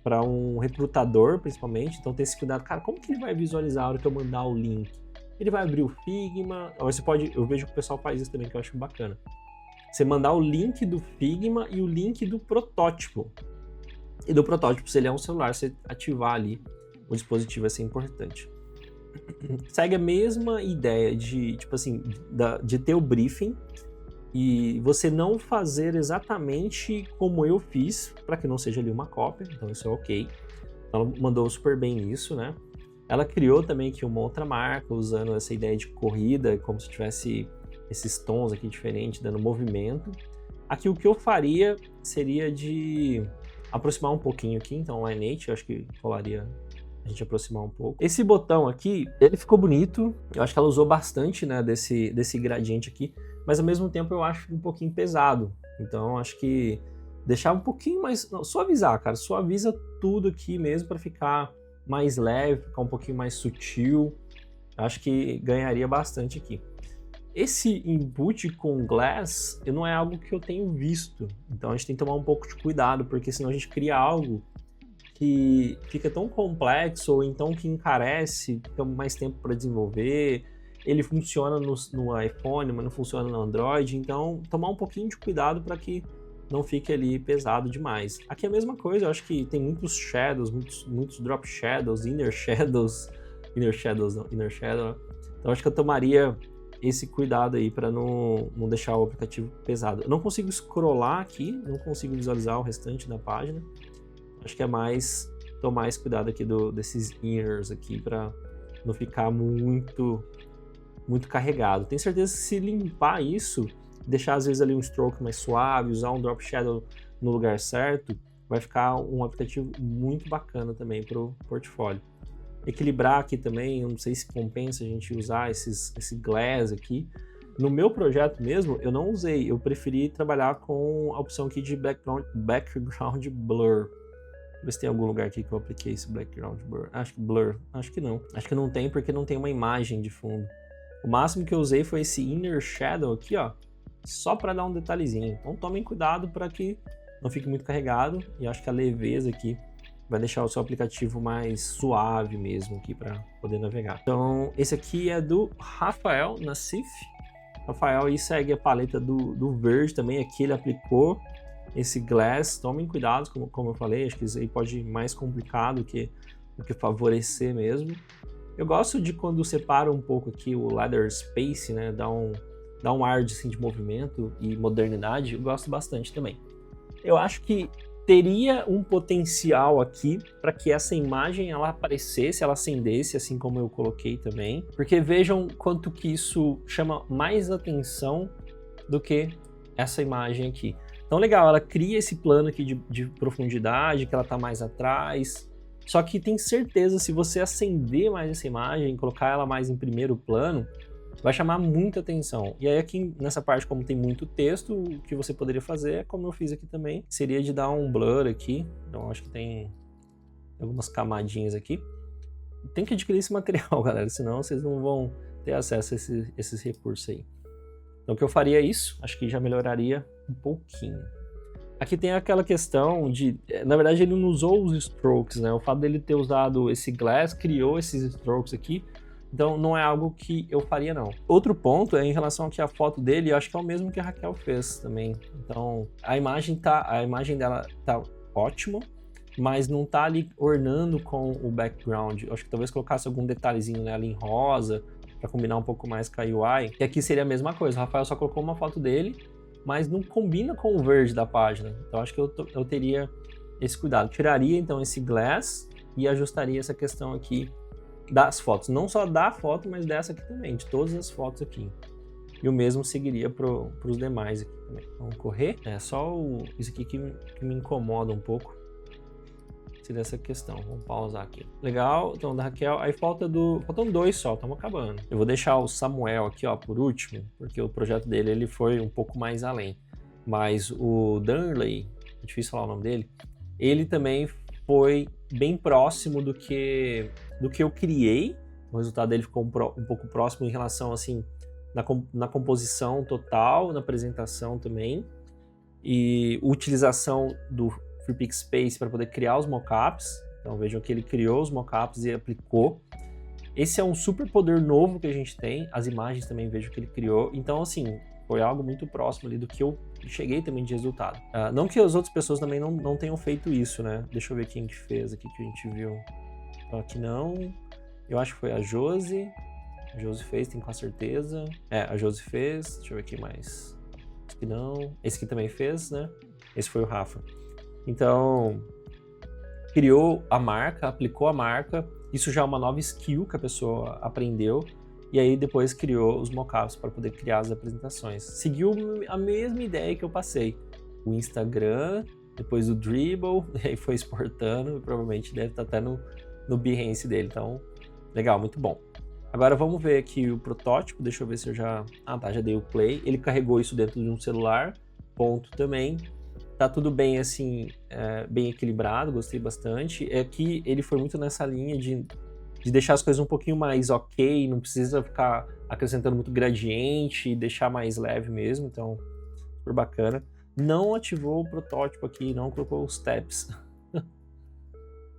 para um recrutador, principalmente. Então, ter esse cuidado. Cara, como que ele vai visualizar a hora que eu mandar o link? Ele vai abrir o Figma. Você pode, eu vejo que o pessoal faz isso também, que eu acho bacana. Você mandar o link do Figma e o link do protótipo. E do protótipo, se ele é um celular, você ativar ali o dispositivo vai ser importante. Segue a mesma ideia de, tipo assim, de ter o briefing e você não fazer exatamente como eu fiz, para que não seja ali uma cópia, então isso é ok. Ela mandou super bem isso, né? Ela criou também aqui uma outra marca, usando essa ideia de corrida, como se tivesse esses tons aqui diferentes, dando movimento. Aqui o que eu faria seria de aproximar um pouquinho aqui, então Lineage, eu acho que rolaria a gente aproximar um pouco. Esse botão aqui, ele ficou bonito, eu acho que ela usou bastante, né, desse gradiente aqui, mas ao mesmo tempo eu acho um pouquinho pesado, então acho que deixar um pouquinho mais, não, suavizar, cara, suaviza tudo aqui mesmo para ficar mais leve, ficar um pouquinho mais sutil, acho que ganharia bastante aqui. Esse input com Glass não é algo que eu tenho visto, então a gente tem que tomar um pouco de cuidado, porque senão a gente cria algo que fica tão complexo ou então que encarece, fica mais tempo para desenvolver, ele funciona no iPhone, mas não funciona no Android, então tomar um pouquinho de cuidado para que não fique ali pesado demais. Aqui é a mesma coisa, eu acho que tem muitos shadows, muitos drop shadows, inner shadow, então acho que eu tomaria esse cuidado aí para não deixar o aplicativo pesado. Eu não consigo scrollar aqui, não consigo visualizar o restante da página. Acho que é mais tomar esse cuidado aqui desses inners aqui para não ficar muito carregado. Tenho certeza que se limpar isso, deixar às vezes ali um stroke mais suave, usar um drop shadow no lugar certo, vai ficar um aplicativo muito bacana também para o portfólio. Equilibrar aqui também, eu não sei se compensa a gente usar esse glass aqui. No meu projeto mesmo, eu não usei, eu preferi trabalhar com a opção aqui de background blur. Ver se tem algum lugar aqui que eu apliquei esse background blur. Acho que não. Acho que não tem porque não tem uma imagem de fundo. O máximo que eu usei foi esse inner shadow aqui, ó, só para dar um detalhezinho. Então tomem cuidado para que não fique muito carregado e acho que a leveza aqui vai deixar o seu aplicativo mais suave mesmo aqui para poder navegar. Então esse aqui é do Rafael Nassif. Rafael aí segue a paleta do verde também, aqui ele aplicou esse glass, tomem cuidado, como eu falei, acho que isso aí pode ir mais complicado do que favorecer mesmo. Eu gosto de quando separa um pouco aqui o ladder space, né, dá dá um ar assim, de movimento e modernidade, eu gosto bastante também. Eu acho que teria um potencial aqui para que essa imagem ela aparecesse, ela acendesse, assim como eu coloquei também, porque vejam quanto que isso chama mais atenção do que essa imagem aqui. Então legal, ela cria esse plano aqui de profundidade, que ela tá mais atrás, só que tem certeza, se você acender mais essa imagem, colocar ela mais em primeiro plano, vai chamar muita atenção. E aí aqui nessa parte, como tem muito texto, o que você poderia fazer é como eu fiz aqui também, seria de dar um blur aqui. Então acho que tem algumas camadinhas aqui. Tem que adquirir esse material, galera, senão vocês não vão ter acesso a esses recursos aí. Então o que eu faria é isso, acho que já melhoraria um pouquinho. Aqui tem aquela questão de, na verdade ele não usou os strokes, né? O fato dele ter usado esse glass criou esses strokes aqui. Então não é algo que eu faria não. Outro ponto é em relação aqui à foto dele, eu acho que é o mesmo que a Raquel fez também. Então a imagem dela tá ótima, mas não tá ali ornando com o background. Eu acho que talvez colocasse algum detalhezinho nela em rosa, para combinar um pouco mais com a UI. E aqui seria a mesma coisa, o Rafael só colocou uma foto dele, mas não combina com o verde da página. Então acho que eu teria esse cuidado. Tiraria então esse glass e ajustaria essa questão aqui das fotos, não só da foto, mas dessa aqui também, de todas as fotos aqui. E o mesmo seguiria para os demais aqui também. Vamos correr. É só isso aqui que me incomoda um pouco. Seria essa questão. Vamos pausar aqui. Legal, então da Raquel. Aí faltam dois só, estamos acabando. Eu vou deixar o Samuel aqui, ó, por último, porque o projeto dele ele foi um pouco mais além. Mas o Darnley, é difícil falar o nome dele, ele também foi bem próximo do que eu criei. O resultado dele ficou um pouco próximo em relação, assim, na composição total, na apresentação também, e utilização do FreePix Space para poder criar os mockups. Então vejam que ele criou os mockups e aplicou. Esse é um super poder novo que a gente tem, as imagens também vejo que ele criou. Então, assim, foi algo muito próximo ali do que eu cheguei também de resultado. Não que as outras pessoas também não tenham feito isso, né? Deixa eu ver quem que fez aqui que a gente viu. Então aqui não. Eu acho que foi a Josi. A Josi fez, tem com certeza. A Josi fez. Deixa eu ver aqui mais. Esse aqui não. Esse aqui também fez, né? Esse foi o Rafa. Então, criou a marca, aplicou a marca. Isso já é uma nova skill que a pessoa aprendeu. E aí depois criou os mockups para poder criar as apresentações. Seguiu a mesma ideia que eu passei. O Instagram, depois o Dribbble, e aí foi exportando. E provavelmente deve estar até no Behance dele. Então, legal, muito bom. Agora vamos ver aqui o protótipo. Deixa eu ver se eu já... já dei o play. Ele carregou isso dentro de um celular. Ponto também. Tá tudo bem, assim, bem equilibrado. Gostei bastante. Aqui ele foi muito nessa linha de deixar as coisas um pouquinho mais ok, não precisa ficar acrescentando muito gradiente, deixar mais leve mesmo, então super bacana. Não ativou o protótipo aqui, não colocou os tabs.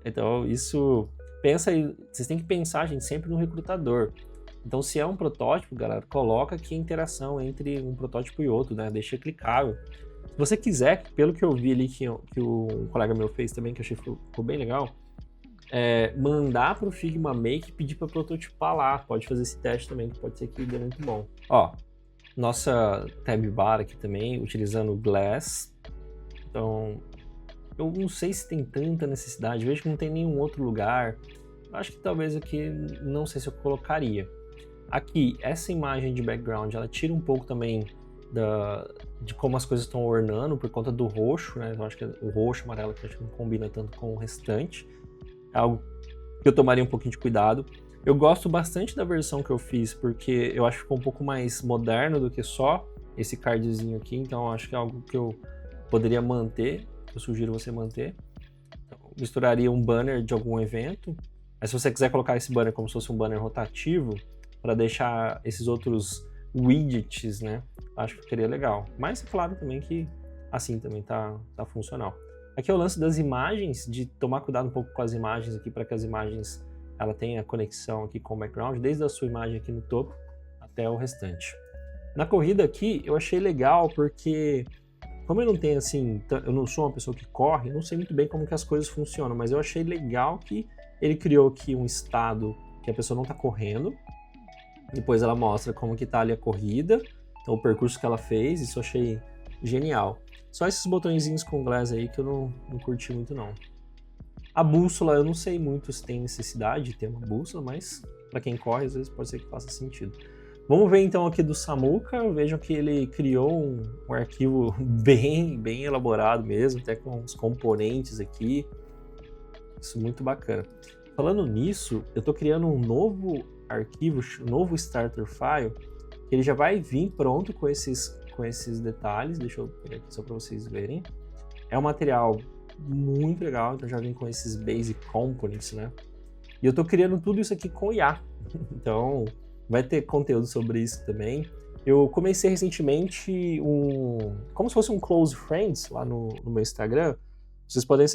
Então isso, pensa aí, vocês têm que pensar, gente, sempre no recrutador. Então se é um protótipo, galera, coloca aqui a interação entre um protótipo e outro, né? Deixa clicável. Se você quiser, pelo que eu vi ali que um colega meu fez também, que eu achei que ficou bem legal, mandar para o Figma Make e pedir para prototipar lá. Pode fazer esse teste também, que pode ser que dê muito bom. Ó, nossa tab bar aqui também, utilizando o Glass. Então, eu não sei se tem tanta necessidade, vejo que não tem nenhum outro lugar. Eu acho que talvez aqui, não sei se eu colocaria. Aqui, essa imagem de background, ela tira um pouco também de como as coisas estão ornando, por conta do roxo, né? Eu acho que o roxo, amarelo, que acho que não combina tanto com o restante. É algo que eu tomaria um pouquinho de cuidado. Eu gosto bastante da versão que eu fiz, porque eu acho que ficou um pouco mais moderno do que só esse cardzinho aqui, então acho que é algo que eu poderia manter, eu sugiro você manter. Então, misturaria um banner de algum evento, mas se você quiser colocar esse banner como se fosse um banner rotativo, para deixar esses outros widgets, né, acho que ficaria legal. Mas é claro também que assim também tá funcional. Aqui é o lance das imagens, de tomar cuidado um pouco com as imagens aqui, para que as imagens ela tenha conexão aqui com o background, desde a sua imagem aqui no topo até o restante. Na corrida aqui, eu achei legal porque, como eu não tenho assim, eu não sou uma pessoa que corre, não sei muito bem como que as coisas funcionam, mas eu achei legal que ele criou aqui um estado que a pessoa não está correndo, depois ela mostra como que tá ali a corrida, Então, o percurso que ela fez, isso eu achei genial. Só esses botõezinhos com glass aí que eu não curti muito, não. A bússola, eu não sei muito se tem necessidade de ter uma bússola, mas para quem corre, às vezes pode ser que faça sentido. Vamos ver então aqui do Samuka. Vejam que ele criou um arquivo bem elaborado mesmo, até com os componentes aqui. Isso muito bacana. Falando nisso, eu estou criando um novo arquivo, um novo starter file, que ele já vai vir pronto com esses detalhes. Deixa eu pegar aqui só para vocês verem. É um material muito legal, então já vem com esses basic components, né? E eu estou criando tudo isso aqui com IA. Então, vai ter conteúdo sobre isso também. Eu comecei recentemente como se fosse um Close Friends lá no meu Instagram. Vocês podem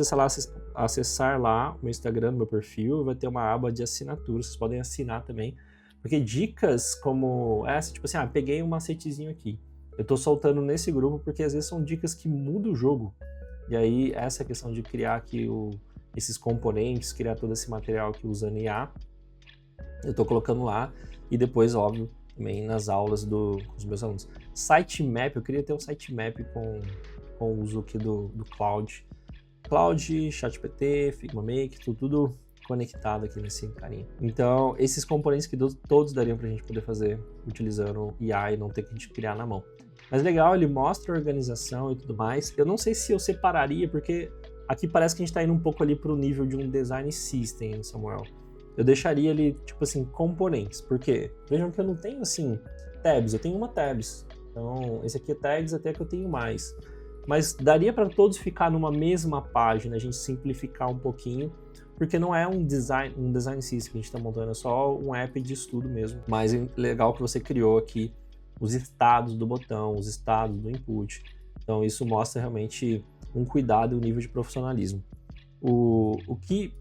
acessar lá o meu Instagram, no meu perfil, vai ter uma aba de assinatura, vocês podem assinar também. Porque dicas como essa, tipo assim, peguei um macetezinho aqui. Eu tô soltando nesse grupo porque às vezes são dicas que mudam o jogo. E aí, essa questão de criar aqui esses componentes, criar todo esse material aqui usando IA, eu tô colocando lá. E depois, óbvio, também nas aulas com os meus alunos. Sitemap, eu queria ter um sitemap com o uso aqui do Cloud. Cloud, ChatGPT, Figma Make, tudo conectado aqui nesse carinha. Então, esses componentes que todos dariam pra gente poder fazer utilizando IA e não ter que a gente criar na mão. Mas legal, ele mostra a organização e tudo mais. Eu não sei se eu separaria, porque aqui parece que a gente tá indo um pouco ali pro nível de um design system, Samuel. Eu deixaria ali, tipo assim, componentes. Por quê? Vejam que eu não tenho, assim, tabs. Eu tenho uma tabs. Então, esse aqui é tags, até que eu tenho mais. Mas daria para todos ficar numa mesma página, a gente simplificar um pouquinho, porque não é um design system que a gente está montando, é só um app de estudo mesmo. Mas é legal que você criou aqui os estados do botão, os estados do input. Então isso mostra realmente um cuidado e um nível de profissionalismo. O que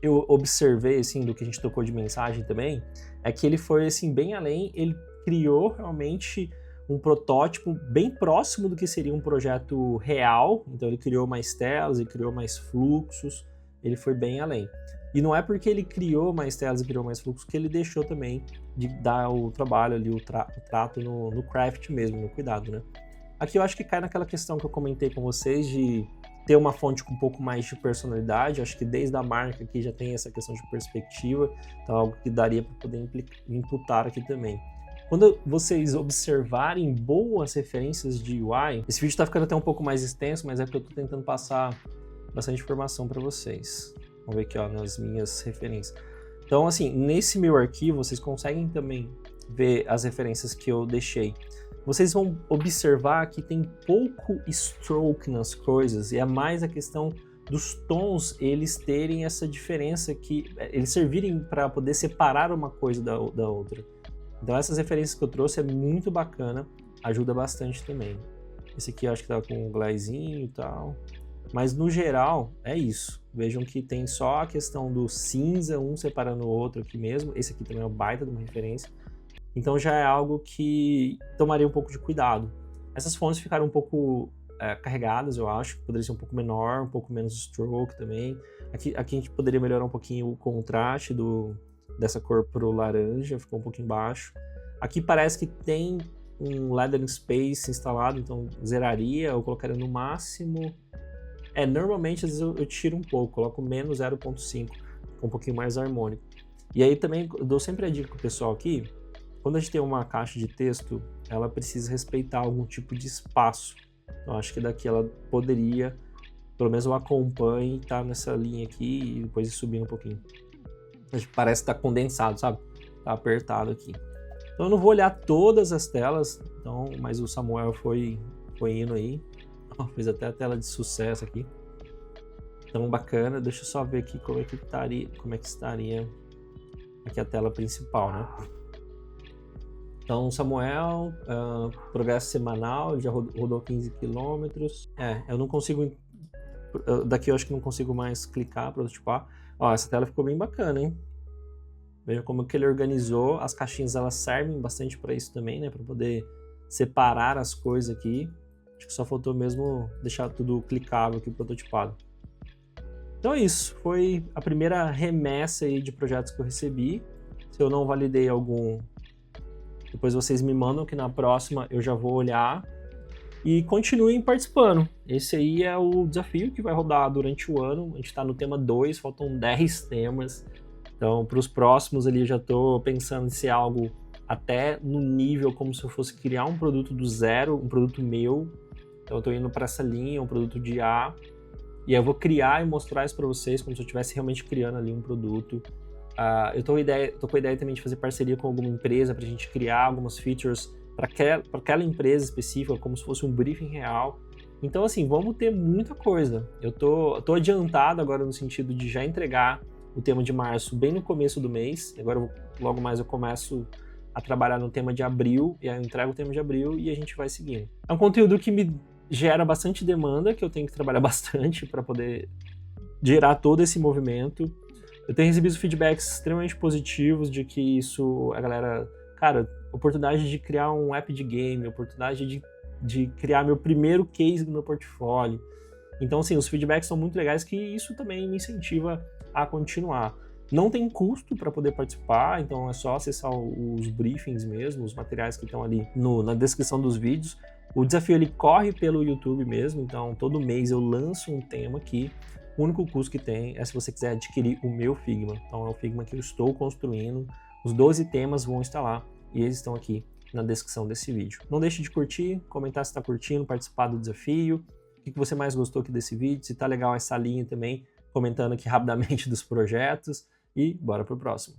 eu observei, assim, do que a gente tocou de mensagem também, é que ele foi, assim, bem além, ele criou realmente um protótipo bem próximo do que seria um projeto real. Então ele criou mais telas, ele criou mais fluxos, ele foi bem além. E não é porque ele criou mais telas e criou mais fluxos que ele deixou também de dar o trabalho ali, o trato no craft mesmo, no cuidado, né? Aqui eu acho que cai naquela questão que eu comentei com vocês de ter uma fonte com um pouco mais de personalidade. Eu acho que desde a marca aqui já tem essa questão de perspectiva, então é algo que daria para poder imputar aqui também. Quando vocês observarem boas referências de UI, esse vídeo está ficando até um pouco mais extenso, mas é porque eu estou tentando passar bastante informação para vocês. Vamos ver aqui, ó, nas minhas referências. Então, assim, nesse meu arquivo, vocês conseguem também ver as referências que eu deixei. Vocês vão observar que tem pouco stroke nas coisas, e é mais a questão dos tons, eles terem essa diferença, que eles servirem para poder separar uma coisa da outra. Então essas referências que eu trouxe é muito bacana, ajuda bastante também. Esse aqui eu acho que tá com um glazinho e tal. Mas no geral é isso. Vejam que tem só a questão do cinza, um separando o outro aqui mesmo. Esse aqui também é um baita de uma referência. Então já é algo que tomaria um pouco de cuidado. Essas fontes ficaram um pouco carregadas, eu acho. Poderia ser um pouco menor, um pouco menos stroke também. Aqui a gente poderia melhorar um pouquinho o contraste dessa cor pro laranja, ficou um pouquinho baixo. Aqui parece que tem um lettering space instalado, então zeraria, eu colocaria no máximo. Normalmente às vezes eu tiro um pouco, coloco menos 0.5, um pouquinho mais harmônico. E aí também eu dou sempre a dica pro pessoal aqui, quando a gente tem uma caixa de texto, ela precisa respeitar algum tipo de espaço. Então acho que daqui ela poderia, pelo menos eu acompanhe, tá nessa linha aqui e depois ir subindo um pouquinho. Parece que tá condensado, sabe? Tá apertado aqui. Então eu não vou olhar todas as telas, então, mas o Samuel foi indo aí. Fez até a tela de sucesso aqui. Então bacana, deixa eu só ver aqui como é que estaria aqui a tela principal, né? Então Samuel, progresso semanal, já rodou 15 km. Eu não consigo, daqui eu acho que não consigo mais clicar, prototipar. Ó, essa tela ficou bem bacana, hein? Veja como que ele organizou, as caixinhas elas servem bastante para isso também, né? Para poder separar as coisas aqui. Acho que só faltou mesmo deixar tudo clicável aqui, prototipado. Então é isso, foi a primeira remessa aí de projetos que eu recebi. Se eu não validei algum, Depois vocês me mandam que na próxima eu já vou olhar. E continuem participando. Esse aí é o desafio que vai rodar durante o ano. A gente está no tema 2, faltam 10 temas. Então, para os próximos ali, eu já estou pensando em ser algo até no nível como se eu fosse criar um produto do zero, um produto meu. Então, eu estou indo para essa linha, um produto de A. E eu vou criar e mostrar isso para vocês como se eu estivesse realmente criando ali um produto. Eu tô com a ideia também de fazer parceria com alguma empresa para a gente criar algumas features para aquela empresa específica, como se fosse um briefing real. Então, assim, vamos ter muita coisa. Eu tô adiantado agora no sentido de já entregar o tema de março bem no começo do mês. Agora, logo mais eu começo a trabalhar no tema de abril, e aí eu entrego o tema de abril e a gente vai seguindo. É um conteúdo que me gera bastante demanda, que eu tenho que trabalhar bastante para poder gerar todo esse movimento. Eu tenho recebido feedbacks extremamente positivos de que isso, a galera, cara, oportunidade de criar um app de game, oportunidade de criar meu primeiro case do meu portfólio. Então, assim, os feedbacks são muito legais, que isso também me incentiva a continuar. Não tem custo para poder participar, então é só acessar os briefings mesmo, os materiais que estão ali na descrição dos vídeos. O desafio ele corre pelo YouTube mesmo, então todo mês eu lanço um tema aqui. O único custo que tem é se você quiser adquirir o meu Figma. Então é o Figma que eu estou construindo. Os 12 temas vão estar lá e eles estão aqui na descrição desse vídeo. Não deixe de curtir, comentar se está curtindo, participar do desafio. O que você mais gostou aqui desse vídeo, se tá legal essa linha também, comentando aqui rapidamente dos projetos. E bora pro próximo.